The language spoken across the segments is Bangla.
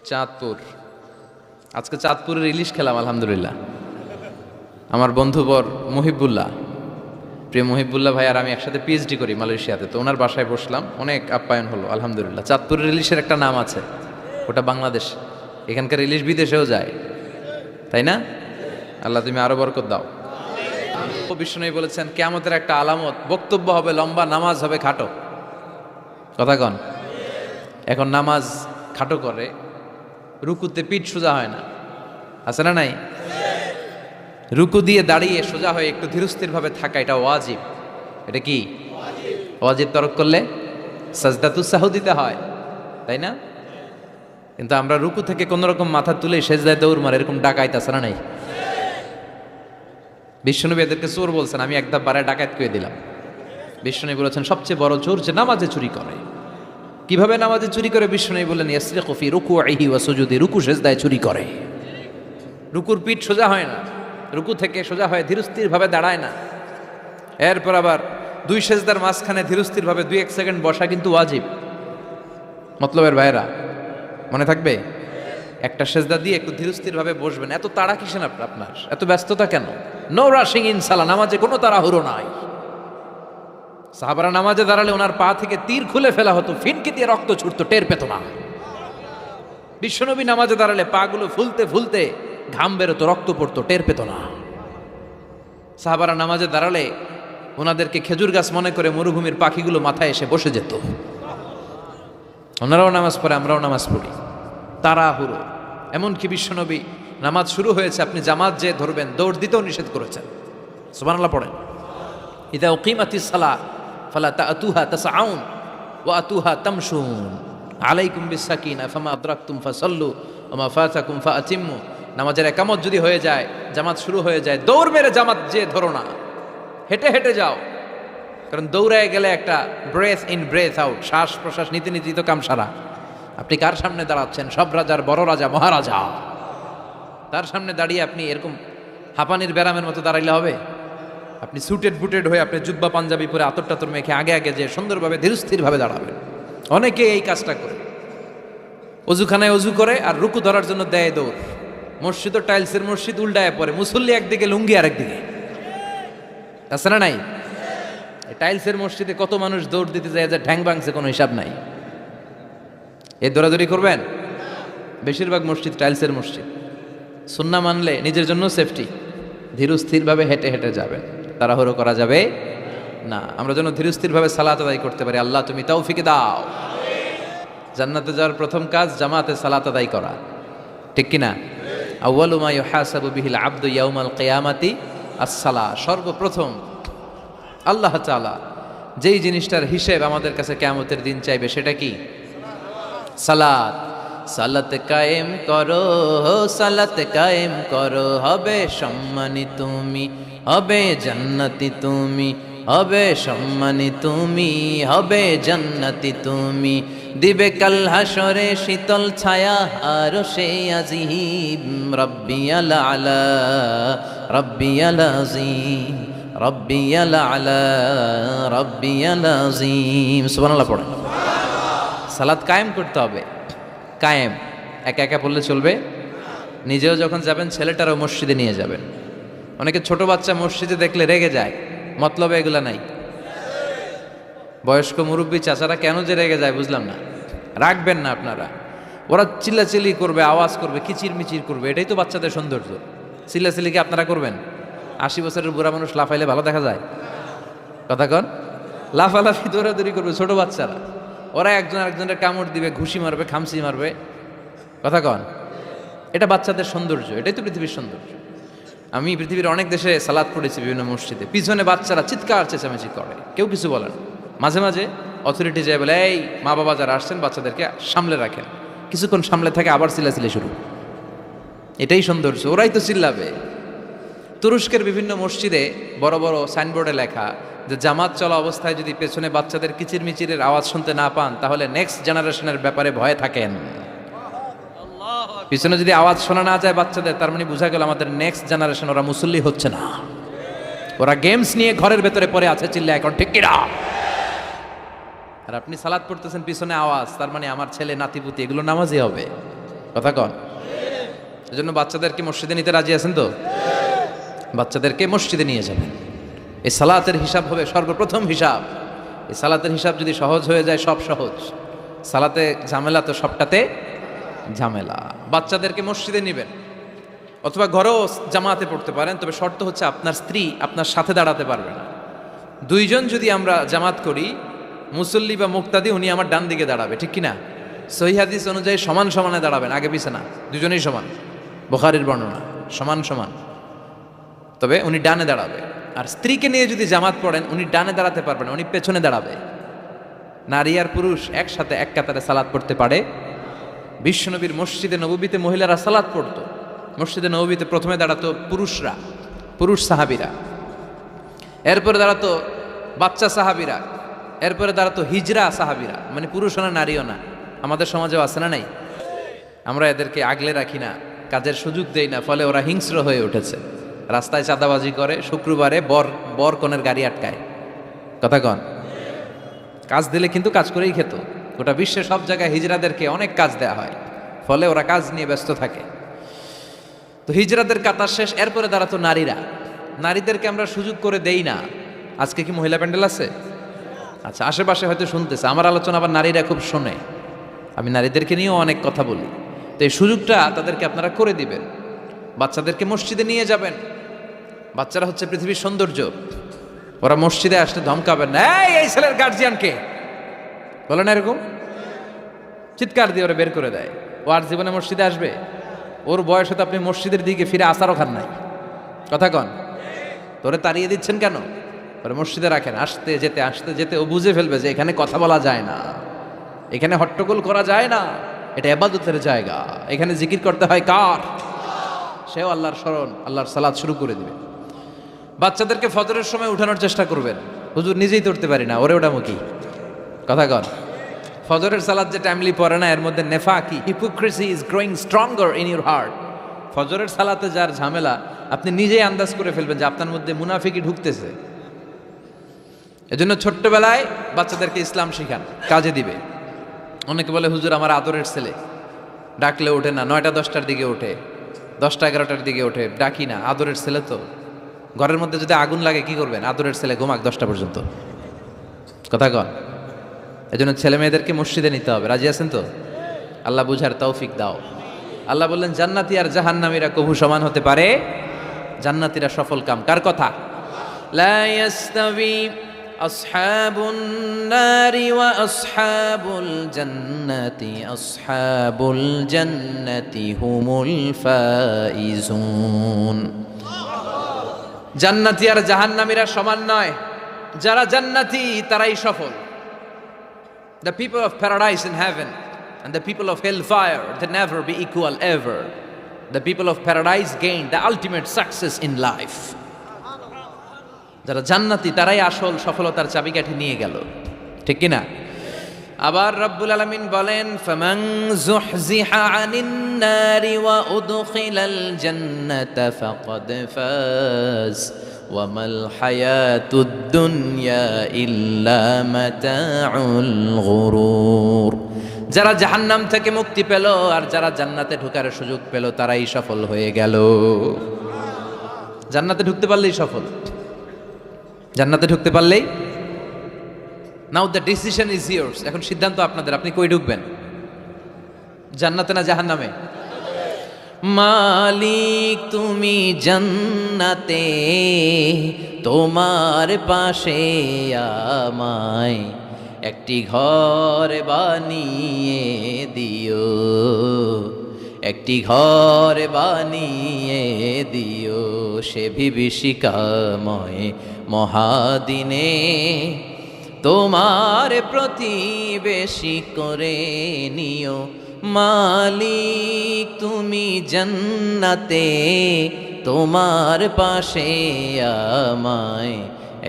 চাঁদপুর। আজকে চাঁদপুরের ইলিশ খেলাম আলহামদুলিল্লাহ। আমার বন্ধুবর মহিবুল্লাহ, প্রিয় মহিবুল্লাহ ভাই আর আমি একসাথে পিএইচডি করি মালয়েশিয়াতে, তো ওনার বাসায় বসলাম, অনেক আপ্যায়ন হলো আলহামদুলিল্লাহ। চাঁদপুরের ইলিশের একটা নাম আছে, ওটা বাংলাদেশ, এখানকার ইলিশ বিদেশেও যায়, তাই না? আল্লাহ তুমি আরো বরকত দাও। বিষ্ণু বলেছেন কিয়ামতের একটা আলামত, বক্তব্য হবে লম্বা, নামাজ হবে খাটো। কথা কন। এখন নামাজ খাটো করে, রুকুতে পিঠ সোজা হয় না, আছে না নাই? রুকু দিয়ে দাঁড়িয়ে সোজা হয়ে একটু ধীরস্থির ভাবে থাকা, এটা ওয়াজিব। এটা কি ওয়াজিব? তরক করলে সাজদাতুস সাহু দিতে হয়, তাই না? কিন্তু আমরা রুকু থেকে কোন রকম মাথা তুলে সেজদায় দৌড় মারে, এরকম ডাকাইত আছে না নাই? বিষ্ণুনবী এদেরকে চোর বলছেন, আমি একদম বারে ডাকাত করে দিলাম। বিষ্ণুনবী বলেছেন সবচেয়ে বড় চোর যে নামাজে চুরি করে। কিভাবে নামাজে চুরি করে? বিষ্ণুনবী বললেন ইয়াসরিকু ফি রুকুইহি ওয়া সুজুদি, রুকু সেজদায় চুরি করে। রুকুর পিঠ সোজা হয় না, রুকু থেকে সোজা হয়ে ধীরস্থির ভাবে দাঁড়ায় না। এরপর আবার দুই সেজদার মাঝখানে ধীরস্থির ভাবে 2-1 সেকেন্ড বসা কিন্তু ওয়াজিব। মতলবের ভাইরা মনে থাকবে, একটা সেজদা দিয়ে একটু ধীরস্থির ভাবে বসবেন। এত তাড়া কিসেন আপনার, এত ব্যস্ততা কেন? নো রাশিং ইন সালাহ, নামাজে কোনো তাড়াহুড়ো নাই। সাহাবারা নামাজে দাঁড়ালে ওনার পা থেকে তীর খুলে ফেলা হতো, ফিনকি দিয়ে রক্ত ছুটতো, টের পেত না। বিশ্বনবী নামাজে দাঁড়ালে পাগুলো ফুলতে ফুলতে ঘাম বেরোতো, রক্ত পড়তো, টের পেত না। সাহাবারা নামাজে দাঁড়ালে ওনাদেরকে খেজুর গাছ মনে করে মরুভূমির পাখিগুলো মাথায় এসে বসে যেত। ওনারাও নামাজ পড়ে, আমরাও নামাজ পড়ি, তাড়াহুড়ো। এমনকি বিশ্বনবী নামাজ শুরু হয়েছে, আপনি জামাত যে ধরবেন, দৌড় দিতেও নিষেধ করেছেন। সুবহানাল্লাহ পড়েন। ইদা উকিমাতিস সালাহ ফালা তাআতুহা তাসআউন ওয়া আতুহা তামশুন আলাইকুম বিসাকিনা ফামা আদরাকতুম ফাসাল্লু ওয়া মা ফাতাকুম ফাআতিম্মু। নামাজের একামত যদি হয়ে যায়, জামাত শুরু হয়ে যায়, দৌড় মেরে জামাত যে ধরো না, হেঁটে হেঁটে যাও। কারণ দৌড়ায় গেলে একটা ব্রেথ ইন ব্রেথ আউট, শ্বাস প্রশ্বাস নিতে নিতে তো কাম সারা। আপনি কার সামনে দাঁড়াচ্ছেন? সব রাজার বড় রাজা, মহারাজা। তার সামনে দাঁড়িয়ে আপনি এরকম হাঁপানির ব্যারামের মতো দাঁড়াইলে হবে? আপনি সুটেড বুটেড হয়ে, আপনি জুব্বা পাঞ্জাবি পরে আতর টাতর মেখে আগে আগে যে সুন্দরভাবে ধীরস্থিরভাবে দাঁড়াবেন। অনেকে এই কাজটা করে, অজুখানায় অজু করে আর রুকু ধরার জন্য দেয় দৌড়। মসজিদ ও টাইলসের মসজিদ, উল্টায় পড়ে, মুসল্লি একদিকে, লুঙ্গি আরেকদিকে, আছে না নাই? টাইলসের মসজিদে কত মানুষ দৌড় দিতে যায় যে ঠ্যাং ভাঙছে, কোনো হিসাব নাই। এই দৌড়াদৌড়ি করবেন? বেশিরভাগ মসজিদ টাইলসের মসজিদ। সুন্নাহ মানলে নিজের জন্য সেফটি, ধীরস্থিরভাবে হেঁটে হেঁটে যাবেন, তাড়াহুড়ো করা যাবে না। আমরা যেন ধীরস্থিরভাবে সালাত আদায় করতে পারি। আল্লাহ তুমি তৌফিক দাও। জান্নাতে যাওয়ার প্রথম কাজ জামাতে সালাত আদায় করা, ঠিক কিনা? আউয়ালু মা ইউহাসাবু বিহিল আবদু ইয়াউমাল কিয়ামাতি আস-সালাহ। সর্বপ্রথম আল্লাহ তাআলা যেই জিনিসটার হিসেব আমাদের কাছে কিয়ামতের দিন চাইবে, সেটা কি? সালাত। সালাত কায়েম করো, সালাত কায়েম করো, হবে সম্মানী তুমি, হবে জান্নাতি তুমি, হবে সম্মানী তুমি, হবে জান্নাতি তুমি। দিবে কাল হাসরে শীতল ছায়া আর সে আজিম, রব্বিয়াল আলা রব্বিয়াল আযীম, রব্বিয়াল আলা রব্বিয়াল আযীম। সুবহানাল্লাহ পড়েন। সালাত কায়েম করতে হবে। কায়েম একা একা পড়লে চলবে? নিজেও যখন যাবেন ছেলেটারও মসজিদে নিয়ে যাবেন। অনেকে ছোট বাচ্চা মসজিদে দেখলে রেগে যায়, মতলবে এগুলা নাই। বয়স্ক মুরব্বী চাচারা কেন যে রেগে যায় বুঝলাম না। রাখবেন না আপনারা। ওরা চিল্লাচিল্লি করবে, আওয়াজ করবে, কিচির মিচির করবে, এটাই তো বাচ্চাদের সৌন্দর্য। চিল্লাচিল্লিকে আপনারা করবেন? 80 বছরের বুড়া মানুষ লাফাইলে ভালো দেখা যায়? কথা কন। লাফালাফি দৌড়াদৌড়ি করবে ছোট বাচ্চারা, ওরা একজন আরেকজনের কামড় দিবে, ঘুষি মারবে, খামসি মারবে। কথা কন। এটা বাচ্চাদের সৌন্দর্য, এটাই তো পৃথিবীর সৌন্দর্য। আমি পৃথিবীর অনেক দেশে সালাত পড়েছি, বিভিন্ন মসজিদে পিছনে বাচ্চারা চিৎকার চেঁচামেচি করে, কেউ কিছু বলে না। মাঝে মাঝে অথরিটি যায় বলে, এই মা বাবা যারা আসছেন বাচ্চাদেরকে সামলে রাখেন। কিছুক্ষণ সামলে থাকে, আবার চিল্লাচিল্লি শুরু। এটাই সৌন্দর্য, ওরাই তো চিল্লাবে। তুরস্কের বিভিন্ন মসজিদে বড় বড় সাইনবোর্ডে লেখা যে জামাত চলা অবস্থায় যদি পেছনে বাচ্চাদের কিচির মিচিরের আওয়াজ শুনতে না পান, তাহলে নেক্সট জেনারেশনের ব্যাপারে ভয়ে থাকেন। পিছনে যদি আওয়াজ শোনা না যায় বাচ্চাদের, তার মানে বোঝা গেল আমাদের নেক্সট জেনারেশন ওরা মুসল্লি হচ্ছে না, ওরা গেমস নিয়ে ঘরের ভেতরে পড়ে আছে, চিল্লা এখন ঠিক কিনা? আর আপনি সালাত পড়তেছেন, পিছনে আওয়াজ, তার মানে আমার ছেলে নাতিপুতি এগুলো নামাজি হবে। কথা কন। এজন্য বাচ্চাদেরকে মসজিদে নিতে রাজি আছেন তো? বাচ্চাদেরকে মসজিদে নিয়ে যাবেন। এই সালাতের হিসাব হবে সর্বপ্রথম হিসাব। এই সালাতের হিসাব যদি সহজ হয়ে যায়, সব সহজ। সালাতে ঝামেলা তো সবটাতে ঝামেলা। বাচ্চাদেরকে মসজিদে নেবেন, অথবা ঘরেও জামাতে পড়তে পারেন, তবে শর্ত হচ্ছে আপনার স্ত্রী আপনার সাথে দাঁড়াতে পারবে না। দুইজন যদি আমরা জামাত করি, মুসল্লি বা মুক্তাদি, উনি আমার ডান দিকে দাঁড়াবে, ঠিক কিনা? সহিহ হাদিস অনুযায়ী সমান সমানে দাঁড়াবেন, আগে পিছে না, দুজনেই সমান। বুখারীর বর্ণনা, সমান সমান, তবে উনি ডানে দাঁড়াবে। আর স্ত্রীকে নিয়ে যদি জামাত পড়েন, উনি ডানে দাঁড়াতে পারবেন, উনি পেছনে দাঁড়াবে। নারী আর পুরুষ একসাথে এক কাতারে সালাত পড়তে পারে। বিশ্বনবীর মসজিদে নববীতে মহিলারা সালাত পড়তো। মসজিদে নববীতে প্রথমে দাঁড়াতো পুরুষরা, পুরুষ সাহাবীরা, এরপরে দাঁড়াতো বাচ্চা সাহাবীরা, এরপরে দাঁড়াতো হিজরা সাহাবীরা, মানে পুরুষও না নারীও না। আমাদের সমাজেও আছে না নাই? আমরা এদেরকে আগলে রাখি না, কাজের সুযোগ দেই না, ফলে ওরা হিংস্র হয়ে উঠেছে। রাস্তায় চাঁদাবাজি করে, শুক্রবারে বর কনের গাড়ি আটকায়। কথা কন। কাজ দিলে কিন্তু কাজ করেই খেত। গোটা বিশ্বে সব জায়গায় হিজরাদেরকে অনেক কাজ দেয়া হয়, ফলে ওরা কাজ নিয়ে ব্যস্ত থাকে। তো হিজরাদের কাতার শেষ, এরপরে দাঁড়াতো নারীরা। নারীদেরকে আমরা সুযোগ করে দেই না। আজকে কি মহিলা প্যান্ডেল আছে? আচ্ছা, আশেপাশে হয়তো শুনতেছে। আমার আলোচনা আবার নারীরা খুব শোনে, আমি নারীদেরকে নিয়েও অনেক কথা বলি। তো এই সুযোগটা তাদেরকে আপনারা করে দিবেন। বাচ্চাদেরকে মসজিদে নিয়ে যাবেন। বাচ্চারা হচ্ছে পৃথিবীর সৌন্দর্য। ওরা মসজিদে আসলে ধমকাবেন না, এই ছেলের গার্জিয়ানকে বলে না, এরকম চিৎকার দিয়ে ওরা বের করে দেয়। ও আর জীবনে মসজিদে আসবে? ওর বয়স হতে আপনি মসজিদের দিকে ফিরে আসারও খান নাই। কথা কন। তোরে তাড়িয়ে দিচ্ছেন কেন? ওরা মসজিদে রাখেন। আসতে যেতে ও বুঝে ফেলবে যে এখানে কথা বলা যায় না, এখানে হট্টগোল করা যায় না, এটা ইবাদতের জায়গা, এখানে জিকির করতে হয় কার? সেও আল্লাহর স্মরণ, আল্লাহর সালাত শুরু করে দিবে। বাচ্চাদেরকে ফজরের সময় উঠানোর চেষ্টা করবেন। হুজুর নিজেই ধরতে পারি না, ওরে ওটামো কি? কথা কন। ফজরের সালাত যে টাইমলি পড়ে না, এর মধ্যে নেফাকি, hypocrisy is growing stronger in your heart. ফজরের সালাতে যার ঝামেলা, আপনি নিজেই আন্দাজ করে ফেলবেন যে আপনার মধ্যে মুনাফিকি ঢুকতেছে। এজন্য ছোট্টবেলায় বাচ্চাদেরকে ইসলাম শিখান, কাজে দিবে। অনেকে বলে হুজুর আমার আদরের ছেলে, ডাকলে ওঠে না, 9টা 10টার দিকে ওঠে, 10টা 11টার দিকে ওঠে, ডাকি না। আদরের ছেলে তো। ঘরের মধ্যে যদি আগুন লাগে কি করবেন? আদরের ছেলে ঘুমাক 10টা পর্যন্ত। কথা কন। এজন্য ছেলে মেয়েদেরকে মসজিদে নিতে হবে। রাজি আছেন তো? আল্লাহ বুঝার তৌফিক দাও। আল্লাহ বললেন জান্নাতি আর জাহান্নামীরা কভু সমান হতে পারে? জান্নাতীরা সফল কাম। কার কথা? লা ইয়াস্তাবি আসহাবুন নারি ওয়া আসহাবুল জান্নাতি হুমুল ফাইজুন। জান্নাতি আর জাহান্নামীরা সমান নয়। যারা জান্নাতি তারাই সফল। The people of paradise in heaven and the people of hellfire, they never be equal ever. The people of paradise gain the ultimate success in life. যারা জান্নাতি তারাই আসল সফলতার চাবিকাঠি নিয়ে গেল, ঠিক কি না? আবার রব্বুল আলামিন বলেন ফামান যুহজিহা আনিন নারি ওয়া উদখিলাল জান্নাতা ফাকাদ ফাজ ওয়া মাল হায়াতুদ দুনিয়া ইল্লা মাতাউল গুরুর। যারা জাহান্নাম থেকে মুক্তি পেল আর যারা জান্নাতে ঢোকার সুযোগ পেল তারাই সফল হয়ে গেল। জান্নাতে ঢুকতে পারলেই সফল। জান্নাতে ঢুকতে পারলেই। নাও দ্য ডিসিশন ইজ ইয়ার্স। এখন সিদ্ধান্ত আপনাদের, আপনি কই ঢুকবেন? জান্নাতে না জাহান্নামে? মালিক তুমি জান্নাতে, তোমার পাশে আমায় একটি ঘর বানিয়ে দিও, একটি ঘর বানিয়ে দিও সে বিভীষিকাময় মহাদিনে, তোমার প্রতিবেশী করে নিও। মালিক তুমি জান্নাতে, তোমার পাশে আমায়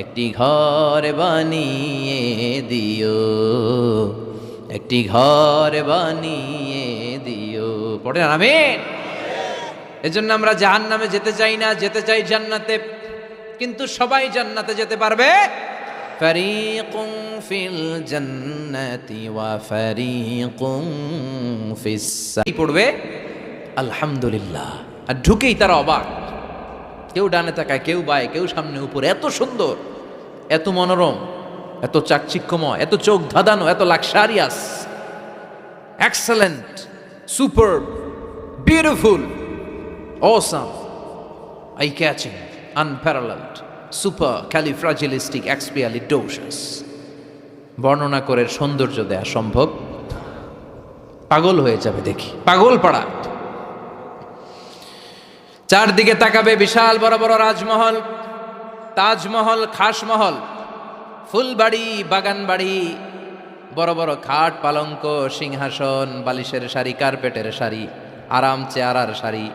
একটি ঘর বানিয়ে দিও, একটি ঘর বানিয়ে দিও। পড়ে আমিন। এজন্য আমরা জাহান্নামে যেতে চাই না, যেতে চাই জান্নাতে। কিন্তু সবাই জান্নাতে যেতে পারবে? ফারিকুম ফিল জান্নাতি ওয়া ফারিকুম ফিস সাঈর। পড়বে আলহামদুলিল্লাহ। আর ঢুকেই তারা অবাক, কেউ ডানে তাকায়, কেউ বায়ে, কেউ সামনে উপরে। এত সুন্দর, এত মনোরম, এত চাকচিক্যময়, এত চোখ ধাঁধানো, এত luxurious, excellent, super, beautiful, awesome, eye catching, unparalleled, supercalifragilisticexpialidocious. বর্ণনা করে সৌন্দর্য দেয়া সম্ভব? পাগল হয়ে যাবে দেখি, পাগল পাড়া। চারদিকে তাকাবে, বিশাল বড় বড় রাজমহল, তাজমহল, খাসমহল, ফুলবাড়ি, বাগান বাড়ি, বড় বড় খাট, পালঙ্ক, সিংহাসন, বালিশের শাড়ি, কার্পেটের শাড়ি, আরাম চেয়ারার শাড়ি,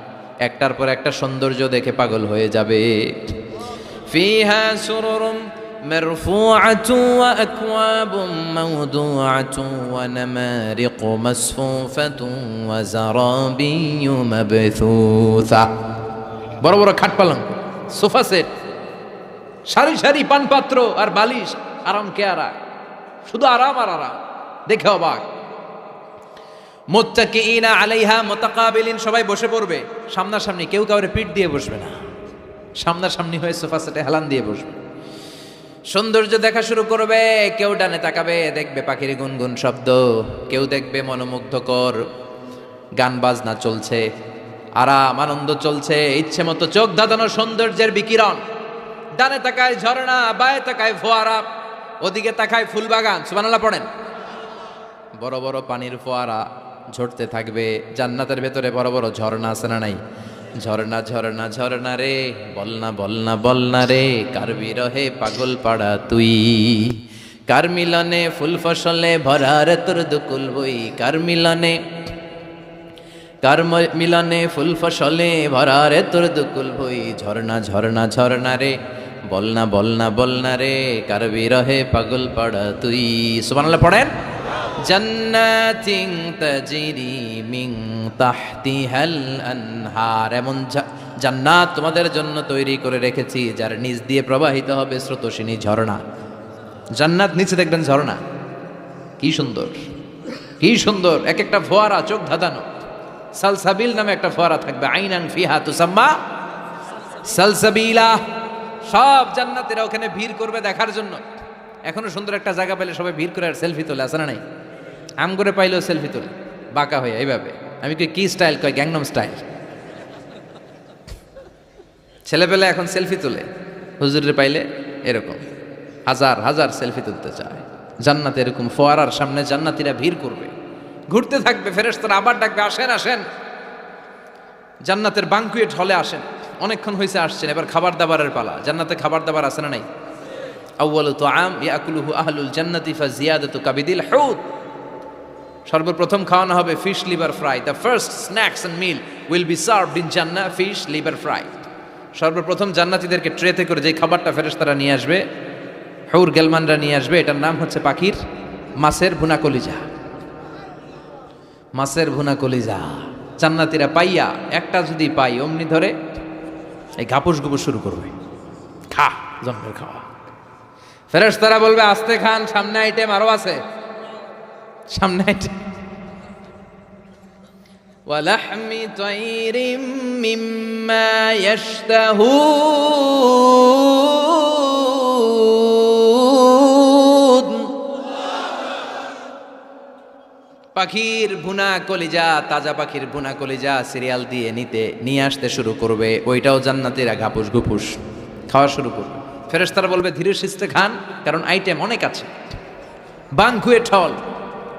একটার পর একটা সৌন্দর্য দেখে পাগল হয়ে যাবে। ফিহা সুরুরুম মারফুআতুন ওয়া আকওয়াবুম মাওদুআতুন ওয়া নামারিকু মাসফুফাতুন ওয়া যারাবিয়্যু মাবথুসা। বড় বড় খাট পালঙ্ক, সোফা সেট, সারি সারি পানপাত্র আর বালিশ, আরাম কেয়ারা, শুধু আরাম আর আরাম, দেখে অবাক। মুত্তাকিইনা আলাইহা মুতাকাবিলিন, সবাই বসে পড়বে সামনাসামনি, কেউ কাউরে পিঠ দিয়ে বসবে না, সামনাসামনি হয়ে সোফা সেটে হেলান দিয়ে বসবে। সৌন্দর্য দেখা শুরু করবে, কেউ ডানে তাকাবে, দেখবে পাখির গুনগুন শব্দ, কেউ দেখবে মনোমুগ্ধকর গান বাজনা চলছে, আরাম আনন্দ চলছে, ইচ্ছে মতো চোখ ধাঁধানো সৌন্দর্যের বিকিরণ। ডানে তাকায় ঝর্ণা, বায়ে তাকায় ফোয়ারা, ওদিকে তাকায় ফুলবাগান। সুবহানাল্লাহ পড়েন। বড় বড় পানির ফোয়ারা ঝরতে থাকবে। জান্নাতের ভেতরে বড় বড় ঝর্ণা আছে না নাই? ঝর্ণা ঝর্ণা ঝর্ণা রে, বলনা বলনা বলনা রে, কার বিরহে পাগল পাড়া তুই, কার মিলনে ফুল ফসলে ভরা রে তোর দুকুল বই, কার মিলনে ফুল ফসলে ভরা রে তোর দুকুল বই। ঝর্ণা ঝর্ণা ঝর্ণা রে, বলনা বলনা বলনা রে, কার বিরহে পাগল পাড়া তুই। সুবহানাল্লাহ পড়েন। জান্নাতিন তাজরি মিন তাহতিহাল আনহার, এমন জান্নাত তোমাদের জন্য তৈরি করে রেখেছি যার নিচ দিয়ে প্রবাহিত হবে স্রোতস্বিনী ঝর্ণা। জান্নাত, নিচে দেখবেন ঝর্ণা। কি সুন্দর, কি সুন্দর, এক একটা ফোয়ারা চোখ ধাঁধানো। সালসাবিল নামে একটা ফোয়ারা থাকবে, আইনান ফিহা তুসাম্মা সালসাবিলা। সব জান্নাতীরা ওখানে ভিড় করবে দেখার জন্য। এখনো সুন্দর একটা জায়গা পেলে সবাই ভিড় করে আর সেলফি তোলে, আছে না নাই? আম করে পাইলেও সেলফি তোলে বাঁকা হয়ে এইভাবে। আমি কি স্টাইল কয়? Gangnam style. ছেলেপেলে এখন সেলফি তোলে, হুজুরের পাইলে এরকম হাজার হাজার সেলফি তুলতে চায়। জান্নাতে এরকম ফোয়ারার সামনে জান্নাতীরা ভিড় করবে, ঘুরতে থাকবে। ফেরেশতারা আবার ডাকবে, আসেন আসেন, জান্নাতের বাঙ্কুয়েট হলে আসেন। অনেকক্ষণ হয়েছে আসছেন, এবার খাবার দাবারের পালা। জান্নাতে খাবার দাবার আছে না নাই? আউয়ালু তুআম ইয়াকুলুহু আহলুল জান্নাতি ফাজিয়াদাতু কাবিদিল হুত। সর্বপ্রথম খাওয়ানো হবে fish liver fry. The first snacks and meal will be served in Jannah, fish liver fry. সর্বপ্রথম জান্নাতীদেরকে ট্রেতে করে যে খাবারটা ফেরেশতারা নিয়ে আসবে, হুর গেলমানরা নিয়ে আসবে, এটার নাম হচ্ছে পাখির মাছের ভুনা কলিজা। মাছের ভুনা কলিজা জান্নাতীরা পাইয়া, একটা যদি পাই অমনি ধরে এই ঘাপুস গুপুস শুরু করবে, খা জন্মের খাওয়া। ফেরেশতারা বলবে, আস্তে খান, সামনে আইটেম আরো আছে, সামনে আইটেম। ওয়ালাহমি তাইরিম মিম্মা ইয়াশতাহুন, পাখির ভুনা কলিজা, তাজা পাখির ভুনা কলিজা সিরিয়াল দিয়ে নিয়ে আসতে শুরু করবে। ওইটাও জান্নাতীরা ঘাপুস ঘুপুস খাওয়া শুরু করবে। ফেরেশতারা বলবে, ধীরে সুস্থে খান, কারণ আইটেম অনেক আছে। বাঙ্কুয়েট হল,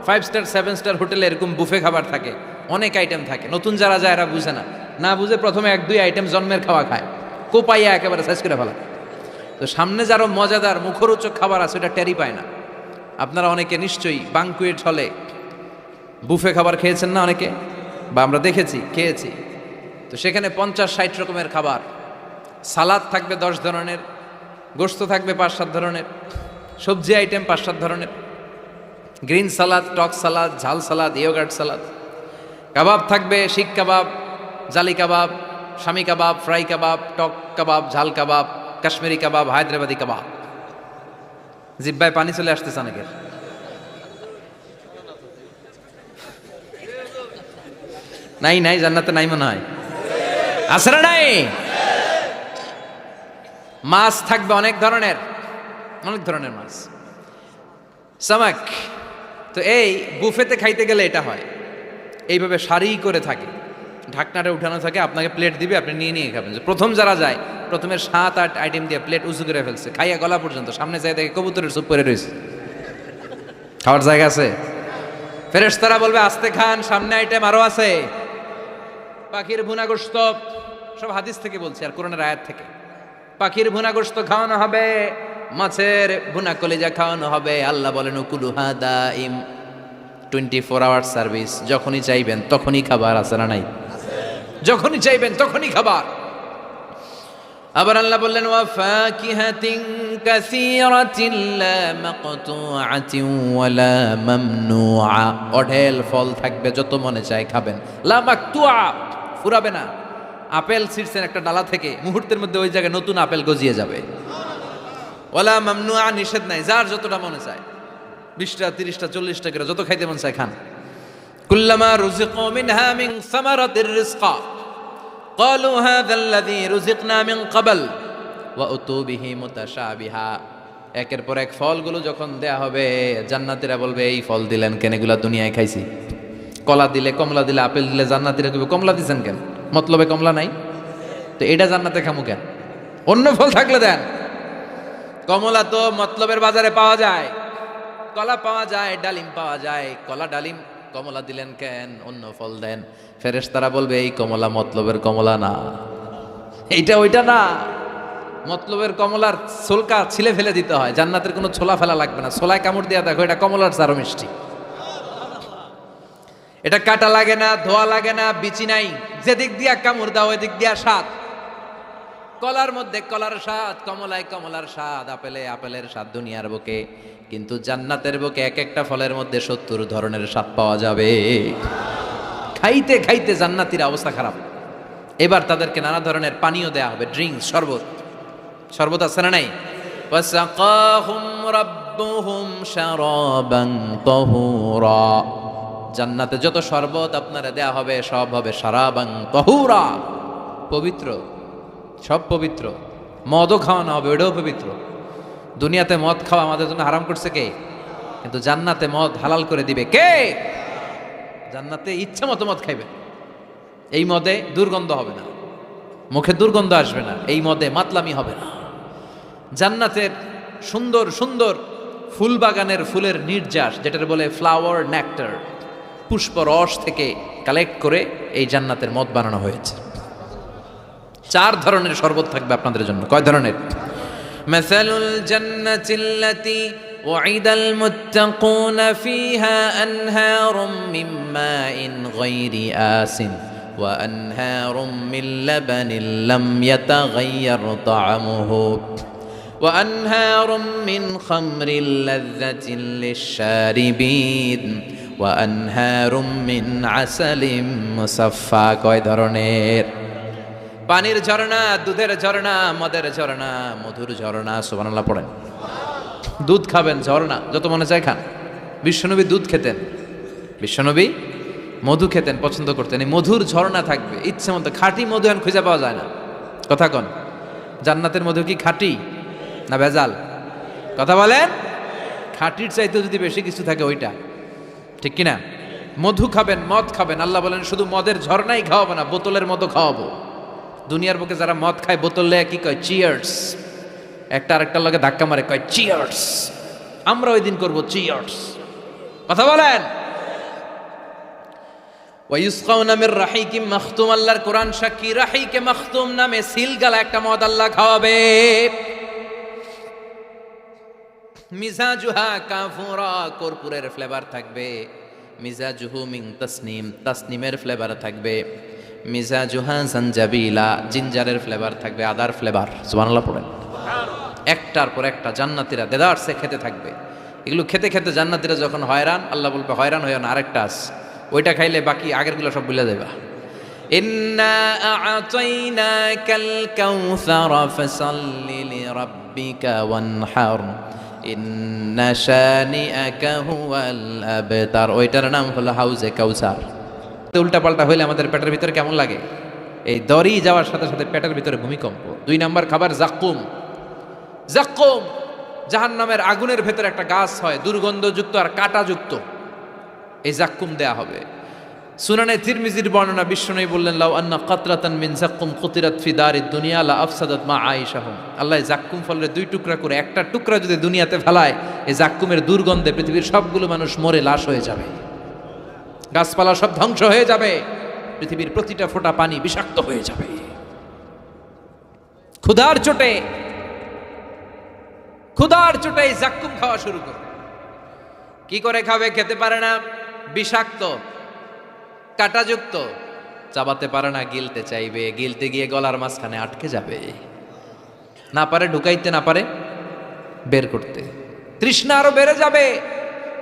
5 স্টার 7 স্টার হোটেলে এরকম বুফে খাবার থাকে, অনেক আইটেম থাকে। নতুন যারা যায় এরা বুঝে না, না বুঝে প্রথমে 1-2 আইটেম জন্মের খাওয়া খায়, কোপাইয়া একেবারে সাইজ করে ফেলা। তো সামনে যারও মজাদার মুখরোচক খাবার আছে, ওটা টেরি পায় না। আপনারা অনেকে নিশ্চয়ই বাঙ্কুয়েট হলে বুফে খাবার খেয়েছেন না অনেকে, বা আমরা দেখেছি, খেয়েছি। তো সেখানে 50-60 রকমের খাবার, সালাদ থাকবে 10 ধরনের, গোশত থাকবে 5-7 ধরনের, সবজি আইটেম 5-7 ধরনের, গ্রিন সালাদ, টক সালাদ, ঝাল সালাদ, ইয়োগার্ট সালাদ, কাবাব থাকবে, শিক কাবাব, জালি কাবাব, শামি কাবাব, ফ্রাই কাবাব, টক কাবাব, ঝাল কাবাব, কাশ্মীরি কাবাব, হায়দ্রাবাদি কাবাব। জিব্বায় পানি চলে আসতেছে অনেকের। নাই নাই, জান্নাতে নাই মনে হয়, আছে না নাই? মাছ থাকবে অনেক ধরনের, অনেক ধরনের মাছ, সামাক। তো এই বুফেতে খাইতে গেলে এটা হয়, এইভাবে সারি করে থাকে, ঢাকনাটা উঠানো থাকে, আপনাকে প্লেট দিবে, আপনি নিয়ে নিয়ে খাবেন। প্রথম যারা যায়, প্রথমে 7-8 আইটেম দিয়ে প্লেট উঁচু করে ফেলছে, খাইয়া গলা পর্যন্ত, সামনে যায় দেখে কবুতরের স্যুপ পরে রয়েছে, খাওয়ার জায়গা আছে? ফেরেশতারা বলবে আস্তে খান, সামনে আইটেম আরো আছে। পাখির ভুনা গোশত, সব হাদিস থেকে বলছি আর কোরআনের আয়াত থেকে। পাখির ভুনা গোশত খাওয়ানো হবে, মাছের ভুনা কলিজা খাওয়ানো হবে। আল্লাহ বলেন উকুলুহা দাইম, 24 আওয়ার সার্ভিস, যখনই চাইবেন তখনই খাবার, আছে না নাই? যখনই চাইবেন তখনই খাবার। আবার আল্লাহ বললেন ওয়া ফাকিহাতিন কাসীরাতিন লা মাকতুআতিন ওয়ালা মামনুআ, অঢেল ফল থাকবে, যত মনে চায় খাবেন। লা মাকতুআ, ফুরাবে না। আপেল ছিঁড়ছেন একটা ডালা থেকে, মুহূর্তের মধ্যে ওই জায়গায় নতুন আপেল গজিয়ে যাবে। ওয়ালা মামনুআ, নিষেধ নাই, যার যতটা মনে চায়, 20টা 30টা 40টা করে যত খাইতে মন চায় খান। কুল্লামা রুজিকু মিনহা মিন সামারাতির রিজকা ক্বালু হাযাল্লাযী রুজিকনা মিন ক্বাবল ওয়া উতু বিহি মুতাশাবিহা। একের পর এক ফলগুলো যখন দেয়া হবে, জান্নাতীরা বলবে এই ফল দিলেন কেন, এগুলা দুনিয়ায় খাইছি। কলা দিলে, কমলা দিলে, আপেল দিলে, জান্নাতীরা কইবে কমলা দিছেন কেন, মতলবে কমলা নাই তো এটা জান্নাতে খামু কেন, অন্য ফল থাকলে দেন। কমলা তো মতলবের বাজারে পাওয়া যায়, কলা পাওয়া যায়, ডালিম পাওয়া যায়, কলা ডালিম কমলা দিলেন কেন, অন্য ফল দেন। ফেরেশতারা বলবে এই কমলা মতলবের কমলা না, এইটা ওইটা না, মতলবের কমলার ছোলকা ছিলে ফেলে দিতে হয়, জান্নাতের কোনো ছোলা ফেলা লাগবে না। ছোলায় কামড় দিয়া দেখো, এটা কমলার চারো মিষ্টি, এটা কাটা লাগে না, ধোয়া লাগে না, বিচি নাই, যেদিক দিয়া কামড় দাও ওই দিক দিয়া স্বাদ। কলার মধ্যে কলার স্বাদ, কমলায় কমলার স্বাদ, আপেলে আপেলের স্বাদ দুনিয়ার বুকে, কিন্তু জান্নাতের বুকে এক একটা ফলের মধ্যে 70 ধরনের স্বাদ পাওয়া যাবে। খাইতে খাইতে জান্নাতীর অবস্থা খারাপ। এবার তাদেরকে নানা ধরনের পানীয় দেয়া হবে, ড্রিঙ্কস, শরবত। শরবত আছে না নাই? ওয়াসাকাহুম রাব্বুহুম শারাবান তাহুরা, জান্নাতে যত শরবত আপনারা দেয়া হবে সব হবে শারাবান তাহুরা, পবিত্র, সব পবিত্র। মদও খাওয়ানো হবে, ওটাও পবিত্র। দুনিয়াতে মদ খাওয়া আমাদের জন্য হারাম করছে কে? কিন্তু জান্নাতে মদ হালাল করে দিবে কে? জান্নাতে ইচ্ছা মতো মদ খাইবে, এই মদে দুর্গন্ধ হবে না, মুখে দুর্গন্ধ আসবে না, এই মদে মাতলামি হবে না। জান্নাতের সুন্দর সুন্দর ফুল বাগানের ফুলের নির্যাস, যেটার বলে ফ্লাওয়ার নেক্টার, পুষ্প রস থেকে কালেক্ট করে এই জান্নাতের মদ বানানো হয়েছে। 4 ধরনের শরবত থাকবে আপনাদের জন্য। কয় ধরনের? মাসালুল জান্নাতিল্লাতী ওয়াইদাল মুত্তাকুনা ফিহা আনহারুম মিন মাইন গায়রি আসিন ওয়া আনহারুম মিন লাবানিন লাম ইয়াতাগায়্যার তা'আমুহু ওয়া আনহারুম মিন খামরিন লাযযাতিন লিশ-শারিবিন ওয়া আনহারুম মিন আসালিম মুসাফফা। কয় ধরনের? পানির ঝর্ণা, দুধের ঝর্ণা, মদের ঝর্ণা, মধুর ঝর্ণা। সুবহানাল্লাহ পড়েন। দুধ খাবেন, ঝর্ণা যত মনে চায় খান। বিশ্বনবী দুধ খেতেন, বিশ্বনবী মধু খেতেন, পছন্দ করতেন। এই মধুর ঝর্ণা থাকবে ইচ্ছে মতো। খাঁটি মধু এখন খুঁজে পাওয়া যায় না। কথা কন, জান্নাতের মধু কি খাঁটি না ভেজাল? কথা বলেন। খাঁটির চাইতে যদি বেশি কিছু থাকে ওইটা, ঠিক কিনা? মধু খাবেন, মদ খাবেন। আল্লাহ বলেন শুধু মদের ঝর্ণাই খাওয়াবো না, বোতলের মতো খাওয়াবো। দুনিয়ার বুকে যারা মদ খায় বোতল লেয়া কি কয়? চিয়ার্স। একটা আরেকটার লগে ধাক্কা মারে, কয় চিয়ার্স। আমরা ওই দিন করবো চিয়ার্স। কথা বলেন। ওয়ায়ুসকাউনা মির রাহিকিম মাখতুম, আল্লাহর কোরআন সাক্ষী, রাহিকে মাখতুম নামে সিলগালা একটা মদ আল্লাহ খাওয়াবে। মিজাজুহা কাফুরা, কর্পূরের ফ্লেভার থাকবে। মিজাজুহু মিন তাসনিম, তাসনিমের ফ্লেভার থাকবে। মিজাজুহা জানজাবিলা, জিঞ্জারের ফ্লেভার থাকবে, আদার ফ্লেভার। সুবহানাল্লাহ পড়েন। একটার পর একটা জান্নাতীরা দেদারসে খেতে থাকবে। এগুলো খেতে খেতে জান্নাতীরা যখন হয়রান, আল্লাহ বলবে হয়রান হইও না, আরেকটা আছে, ওইটা খাইলে বাকি আগেরগুলো সব ভুলে যাবে। ইন্না আ'তাইনাকাল কাউসার ফাসাল্লি লিরাব্বিকা ওয়ানহার ইন্না শানিআকা হুয়াল আবতার। ওইটার নাম হলো হাউজে কাউসার। উল্টা পাল্টা হইলে আমাদের পেটের ভিতরে কেমন লাগে? এই দড়ি যাওয়ার সাথে সাথে পেটের ভিতরে ভূমিকম্প। 2 নাম্বার খাবার জাক্কুম। জাক্কুম জাহান্নামের আগুনের ভেতরে একটা গাছ হয়, দুর্গন্ধযুক্ত আর কাঁটাযুক্ত। এই জাক্কুম দেয়া হবে। সুনানে তিরমিজির বর্ণনা, বিশ্বনবী বললেন, লাউ আন্না কাতরাতান মিন জাক্কুম কুতিরাত ফি দারিদ দুনিয়া লা আফসাদাত মা আয়েশাহুম। আল্লাহ জাক্কুম ফলের 2 টুকরা করে একটা টুকরা যদি দুনিয়াতে ফেলায়, এই জাক্কুমের দুর্গন্ধে পৃথিবীর সবগুলো মানুষ মরে লাশ হয়ে যাবে, গাছপালা সব ধ্বংস হয়ে যাবে, পৃথিবীর প্রতিটা ফোঁটা পানি বিষাক্ত হয়ে যাবে। ক্ষুধার চোটে এই জাক্কুম খাওয়া শুরু করে। কি করে খাবে? খেতে পারে না, বিষাক্ত, কাঁটাযুক্ত, চাবাতে পারে না, গিলতে চাইবে, গিলতে গিয়ে গলার মাঝখানে আটকে যাবে, না পারে ঢুকাইতে, না পারে বের করতে। তৃষ্ণা আরো বেড়ে যাবে।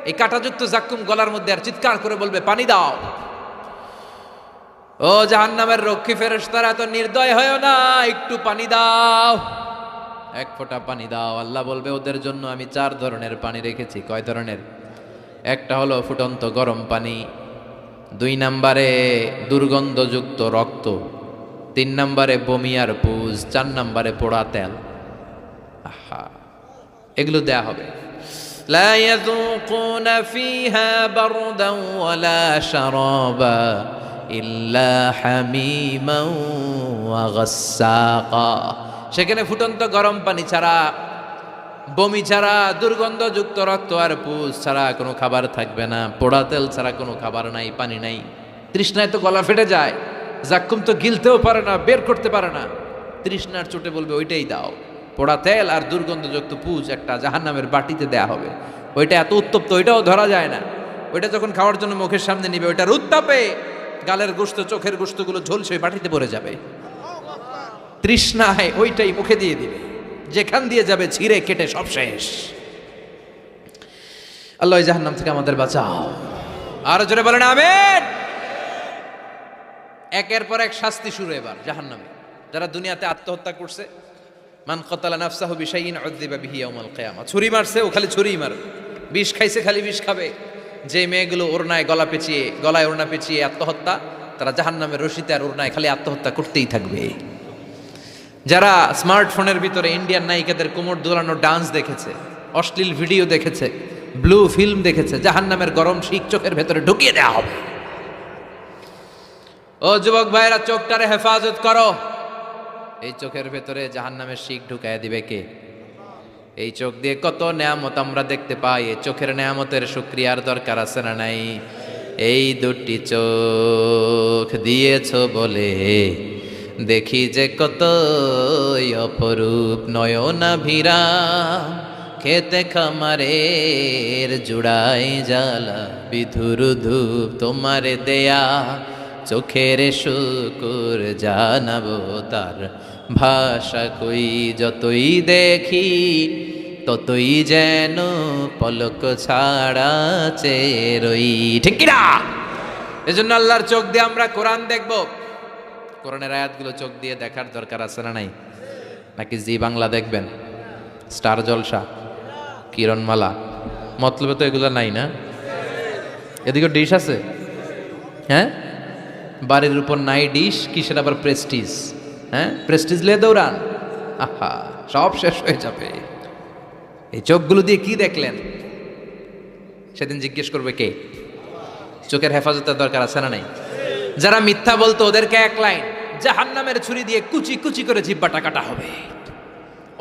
এই কাঁটাযুক্ত জাক্কুম গলার মধ্যে আর চিৎকার করে বলবে, পানি দাও। ও জাহান্নামের রক্ষী ফেরেশতারা, এত নির্দয় হয় না, একটু পানি দাও, 1 ফোঁটা পানি দাও। আল্লাহ বলবে, ওদের জন্য আমি 4 ধরনের পানি রেখেছি। কয় ধরনের? একটা হলো ফুটন্ত গরম পানি, 2 নম্বরে দুর্গন্ধযুক্ত রক্ত, 3 নম্বরে বমি আর পুজ, 4 নম্বরে পোড়া তেল। আহা, এগুলো দেয়া হবে। লা ইয়াযুকুনা ফিহা বারদান ওয়ালা শারাবা ইল্লা হামিমান ওয়া গাসসাকা। সেখানে ফুটন্ত গরম পানি ছাড়া, বমি ছাড়া, দুর্গন্ধযুক্ত রক্ত আর পুজ ছাড়া কোনো খাবার থাকবে না, পোড়া তেল ছাড়া কোনো খাবার নাই, পানি নাই। তৃষ্ণায় তো গলা ফেটে যায়, জাক্কুম তো গিলতেও পারে না, বের করতে পারে না, তৃষ্ণার চোটে বলবে ওইটাই দাও। পোড়া তেল আর দুর্গন্ধযুক্ত পুজ একটা জাহান্নামের বাটিতে দেয়া হবে। ওইটা এত উত্তপ্ত, ওইটাও ধরা যায় না। ওইটা যখন খাওয়ার জন্য মুখের সামনে নিবে, ওইটার উত্তাপে গালের গোশত, চোখের গোশতগুলো ঝলসে বাটিতে পড়ে যাবে। তৃষ্ণায় ওইটাই মুখে দিয়ে দিবে, যেখান দিয়ে যাবে ছিঁড়ে কেটে সব শেষ। আল্লাহ জাহান্নাম থেকে আমাদের বাঁচাও। আর জোরে বলেন আমিন। একের পর এক শাস্তি শুরু এবার জাহান্নামে। যারা দুনিয়াতে আত্মহত্যা করছে, মান কাতালা নাফসাহু বিশাইইন উযযিবা বিহি ইয়াউমাল কিয়ামা। ছুরি মারছে, ও খালি ছুরিই মারবে। বিষ খাইছে, খালি বিষ খাবে। যে মেয়েগুলো ওড়নায় গলায় ওড়না পেঁচিয়ে আত্মহত্যা, তারা জাহান্নামের রশিতে আর ওড়নায় খালি আত্মহত্যা করতেই থাকবে। যারা স্মার্টফোনের ভিতরে ইন্ডিয়ান নায়িকাদের কোমর দোলানো ডান্স দেখেছে, অশ্লীল ভিডিও দেখেছে, ব্লু ফিল্ম দেখেছে, জাহান্নামের গরম শিক চোখের ভেতরে ঢুকিয়ে দেওয়া হবে। ও যুবক ভাইরা, চোখটারে হেফাজত করো। এই চোখের ভেতরে জাহান্নামের শিক ঢুকায় দিবে কে? এই চোখ দিয়ে কত নেয়ামত আমরা দেখতে পাই। এই চোখের নেয়ামতের শুকরিয়ার দরকার আছে না নাই? এই 2টি চোখ দিয়েছ বলে দেখি যে কত অপরূপ নয়নাভিরা, খেতে খামারের জুড়াই জ্বালা বিধুর ধূপ তোমারে দেয়া, চোখের শুকুর জানাবো তার ভাষা কই, যতই দেখি ততই যেন পলক ছাড়া চেরই। ঠিক কিনা? এজন্য আল্লাহর চোখ দিয়ে আমরা কোরআন দেখব। কোরআনের আয়াতগুলো চোখ দিয়ে দেখার দরকার আছে না নাই? নাকি জি বাংলা দেখবেন, স্টার জলসা, কিরণমালা? মতলবে তো এগুলো নাই না? এদিকে ডিশ আছে, হ্যাঁ? বাড়ির উপর নাই ডিশ, কিসের আবার প্রেস্টিজ? হ্যাঁ, প্রেস্টিজ লে দৌড়ান, আহা, সব শেষ হয়ে যাবে। এই চোখগুলো দিয়ে কি দেখলেন? সেদিন জিজ্ঞেস করবে কে? চোখের হেফাজতের দরকার আছে না নাই? যারা মিথ্যা বলতো ওদেরকে 1 লাইন, জাহান্নামের ছুরি দিয়ে কুচি কুচি করে জিহ্বাটা কাটা হবে।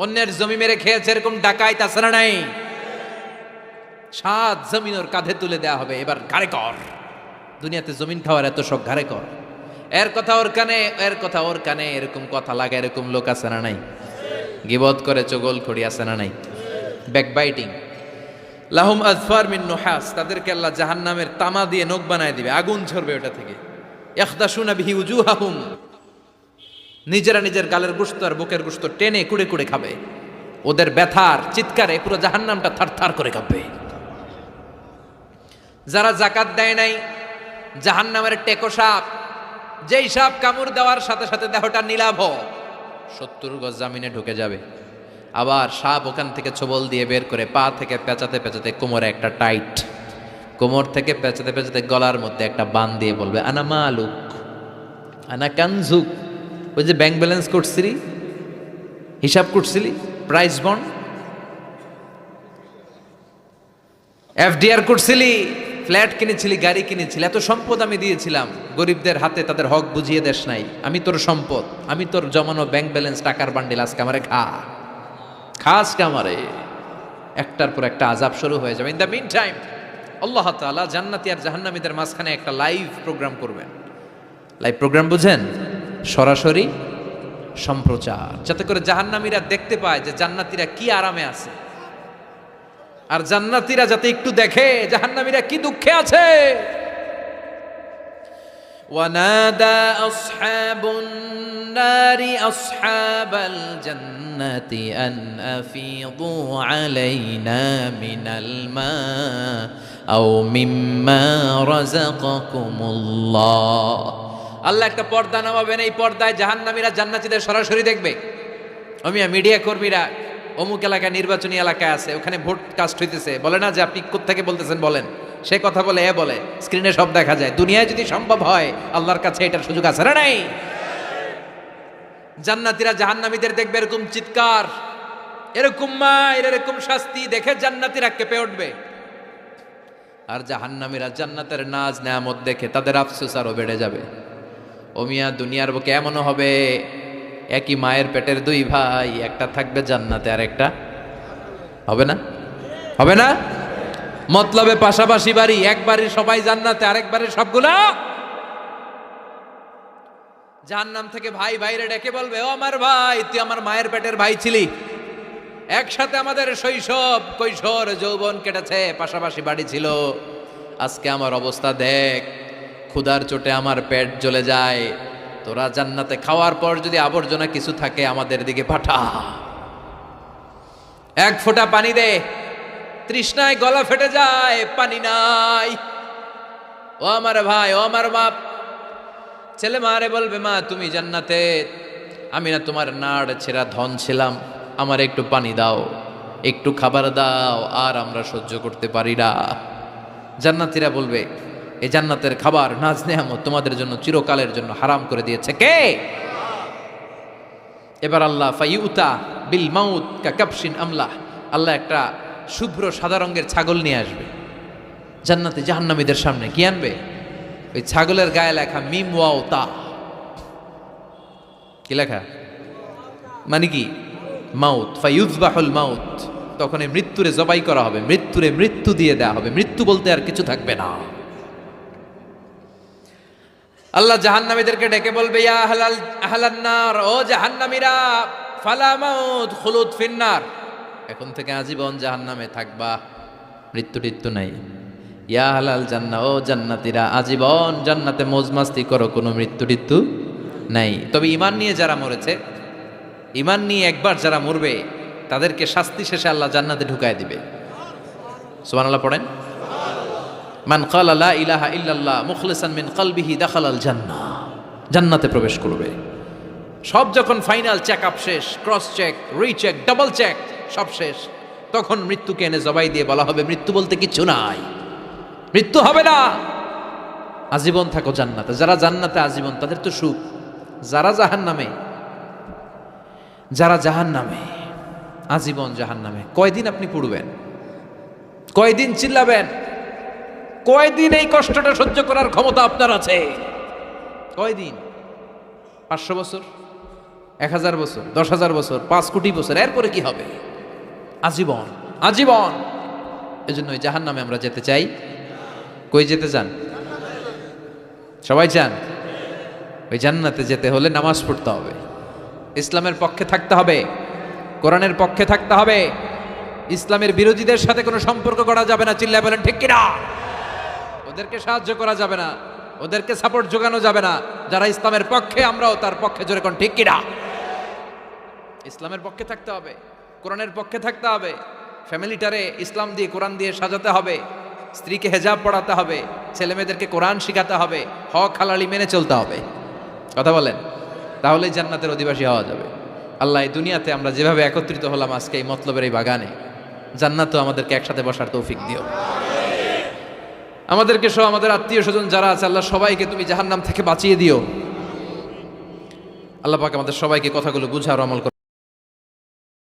অন্যের জমি মেরে খেয়েছে এরকম ডাকাইত আছে না নাই? 7 জমিন ওর কাঁধে তুলে দেওয়া হবে, এবার ঘাড়ে কর। দুনিয়াতে জমিন খাওয়ার এত শখ, ঘাড়ে কর। এর কথা ওর কানে, এর কথা ওর কানে, এরকম কথা লাগে, এরকম লোক আছে না নাই? গিবত করে চগলখড়ি আছে না নাই? ব্যাকবাইটিং। লাহুম আযফার মিন নুহাস, তাদেরকে আল্লাহ জাহান্নামের তামা দিয়ে নখ বানায় দিবে, আগুন ঝরবে ওটা থেকে। ইয়াখদাশুনা বিহি উজুহাহুম, নিজেরা নিজের গালের গোশত আর বুকের গোশত টেনে কুড়ে কুড়ে খাবে। ওদের ব্যথার চিৎকারে পুরো জাহান্নামটা থারথার করে কাঁপবে। যারা যাকাত দেয় নাই, জাহান্নামের টেকো সাপ, যেই সাপ কামড় দেওয়ার সাথে সাথে দেহটা নীলাভ, 70 গজ জামিনে ঢুকে যাবে। আবার সাপ ওখান থেকে ছোবল দিয়ে বের করে পা থেকে পেঁচাতে পেঁচাতে কোমরে একটা টাইট, কোমর থেকে পেঁচাতে পেঁচাতে গলার মধ্যে একটা বান দিয়ে বলবে, আনা মালুক আনা কানজুক। ওই যে ব্যাংক ব্যালেন্স করছিলি, হিসাব করছিলি, প্রাইস বন্ড, এফডিআর করছিলি, ফ্ল্যাট কিনেছিলি, গাড়ি কিনেছিলি, এত সম্পদ আমি দিয়েছিলাম, গরিবদের হাতে তাদের হক বুঝিয়ে দেশ নাই। আমি তোর সম্পদ, আমি তোর জমানো ব্যাংক ব্যালেন্স, টাকার বান্ডিল, আজকে আমারে খাস কামারে। একটার পর একটা আযাব শুরু হয়ে যাবে। ইন দ্য মিন টাইম আল্লাহ তাআলা জান্নাতি আর জাহান্নামীদের মাঝখানে একটা লাইভ প্রোগ্রাম করবেন। লাইভ প্রোগ্রাম বুঝেন? সরাসরি সম্প্রচার, যাতে করে জাহান্নামীরা দেখতে পায় যে জান্নাতীরা কি আরামে আছে, আর জান্নাতীরা যাতে একটু দেখে জাহান্নামীরা কি দুঃখে আছে। ওয়ানাদা আসহাবুন নারি আসহাবাল জান্নাতি আন আফিদু আলাইনা মিনাল মা আও মিম্মা রাযাকাকুমুল্লাহ। আল্লাহ একটা পর্দা নামাবেন, এই পর্দায় জাহান্নামীরা জান্নাতীদের সরাসরি দেখবে। মিডিয়া কর্মীরা অমুক এলাকায় নির্বাচনী এলাকায় আছে, ওখানে ভোট কাস্ট হইতেছে, বলে না যে আপনি কোত্থেকে বলতেছেন বলেন, সে কথা বলে এ বলে, স্ক্রিনে সব দেখা যায়। দুনিয়ায় যদি সম্ভব হয়, আল্লাহর কাছে এটার সুযোগ আছে না নাই? জান্নাতীরা জাহান্নামীদের দেখবে এরকম চিৎকার, এরকম মায়ের, এরকম শাস্তি দেখে জান্নাতীরা কেঁপে উঠবে। আর জাহান্নামীরা জান্নাতের নাজ নেয়ামত দেখে তাদের আফসোস আরো বেড়ে যাবে। ও মিয়া, দুনিয়ার বুকে এমনও হবে একই মায়ের পেটের দুই ভাই, একটা থাকবে জান্নাতে আর একটা হবে না, হবে না? মতলবে পাশাপাশি বাড়ি, একবারে সবাই জান্নাতে, আরেকবারে সবগুলা জাহান্নাম থেকে ভাই ভাইরে ডেকে বলবে, ও আমার ভাই, তুই আমার মায়ের পেটের ভাই ছিলি, একসাথে আমাদের শৈশব, কৈশোর, যৌবন কেটেছে, পাশাপাশি বাড়ি ছিল, আজকে আমার অবস্থা দেখ, ক্ষুধার চোটে আমার পেট জ্বলে যায়, তোরা জান্নাতে খাওয়ার পর যদি আবর্জনা কিছু থাকে আমাদের দিকে পাঠা, এক ফোঁটা পানি দে, তৃষ্ণায় গলা ফেটে যায়, পানি নাই। ও আমার ভাই, ও আমার বাপ, ছেলে মারে বলবে, মা তুমি জান্নাতে, আমি না তোমার নাড় ছেঁড়া ধন ছিলাম, আমার একটু পানি দাও, একটু খাবার দাও, আর আমরা সহ্য করতে পারি না। জান্নাতীরা বলবে, এই জান্নাতের খাবার, নাজ নেয়ামত তোমাদের জন্য চিরকালের জন্য হারাম করে দিয়েছে কে? এবার আল্লাহ ফাইউতা বিল মাউত কা কাবশিন আমলাহ, আল্লাহ একটা শুভ্র সাদা রঙের ছাগল নিয়ে আসবে জান্নাতে জাহান্নামীদের সামনে। কি আনবে? ওই ছাগলের গায়ে লেখা মিম ওয়াও তা। কি লেখা? মানে কি? মাউত, ফাইউযবাহুল মাউত। তখন এই মৃত্যুরে জবাই করা হবে, মৃত্যুরে মৃত্যু দিয়ে দেওয়া হবে, মৃত্যু বলতে আর কিছু থাকবে না। আল্লাহ জাহান্নামীদেরকে ডেকে বলবে, ইয়া আহলান নার, ও জাহান্নামীরা, ফালা মাউত খুলুদ ফিন্নার, এখন থেকে আজীবন জাহান্নামে থাকবা, মৃত্যু টিত্যু নাই। ইয়া আহলাল জান্নাহ, ও জান্নাতীরা, আজীবন জান্নাতে মৌজমাস্তি করো, কোনো মৃত্যু টিত্যু নাই। তবে ঈমান নিয়ে যারা মরেছে, ঈমান নিয়ে একবার যারা মরবে, তাদেরকে শাস্তি শেষে আল্লাহ জান্নাতে ঢুকায় দিবে। সুবহানাল্লাহ পড়েন। মান ক্বালা লা ইলাহা ইল্লাল্লাহ মুখলিসান মিন কলবিহি দাখালাল জান্নাহ, জান্নাতে প্রবেশ করবে। সব যখন ফাইনাল চেক আপ শেষ, cross check, recheck, double check সব শেষ, তখন মৃত্যুকে এনে জবাই দিয়ে বলা হবে, মৃত্যু বলতে কিছু নাই, মৃত্যু হবে না, আজীবন থাকো জান্নাতে। যারা জান্নাতে আজীবন তাদের তো সুখ, যারা জাহান্নামে, যারা জাহান্নামে আজীবন জাহান্নামে, কয়দিন আপনি পড়বেন? কয়দিন চিল্লাবেন? কয়দিন এই কষ্টটা সহ্য করার ক্ষমতা আপনার আছে? কয়দিন? 500 বছর, 1000 বছর, 10,000 বছর, 5 কোটি বছর, এরপরে কি হবে? আজীবন, আজীবন। এজন্য ওই জাহান্নামে আমরা যেতে চাই। কই যেতে চান? সবাই চান? ওই জান্নাতে যেতে হলে নামাজ পড়তে হবে, ইসলামের পক্ষে থাকতে হবে, কোরআনের পক্ষে থাকতে হবে, ইসলামের বিরোধীদের সাথে কোনো সম্পর্ক করা যাবে না। চিল্লায় বলেন ঠিক কিনা? ওদেরকে সাহায্য করা যাবে না, ওদেরকে সাপোর্ট যোগানো যাবে না। যারা ইসলামের পক্ষে, আমরাও তার পক্ষে, জোরে কোন ঠিক কিনা? ইসলামের পক্ষে থাকতে হবে, কোরআনের পক্ষে থাকতে হবে, ফ্যামিলিটারে ইসলাম দিয়ে, কোরআন দিয়ে সাজাতে হবে, স্ত্রীকে হেজাব পড়াতে হবে, ছেলে মেয়েদেরকে কোরআন শিখাতে হবে, হক হালালি মেনে চলতে হবে। কথা বলেন, তাহলেই জান্নাতের অধিবাসী হওয়া যাবে। আল্লাহ এই দুনিয়াতে আমরা যেভাবে একত্রিত হলাম আজকে এই মতলবের এই বাগানে, জান্নাতও আমাদেরকে একসাথে বসার তৌফিক দিও। আমাদেরকে সহ আমাদের আত্মীয় স্বজন যারা আছে আল্লাহ সবাইকে তুমি জাহান্নাম থেকে বাঁচিয়ে দিও। আল্লাহ পাক আমাদের সবাইকে কথাগুলো বুঝার আমল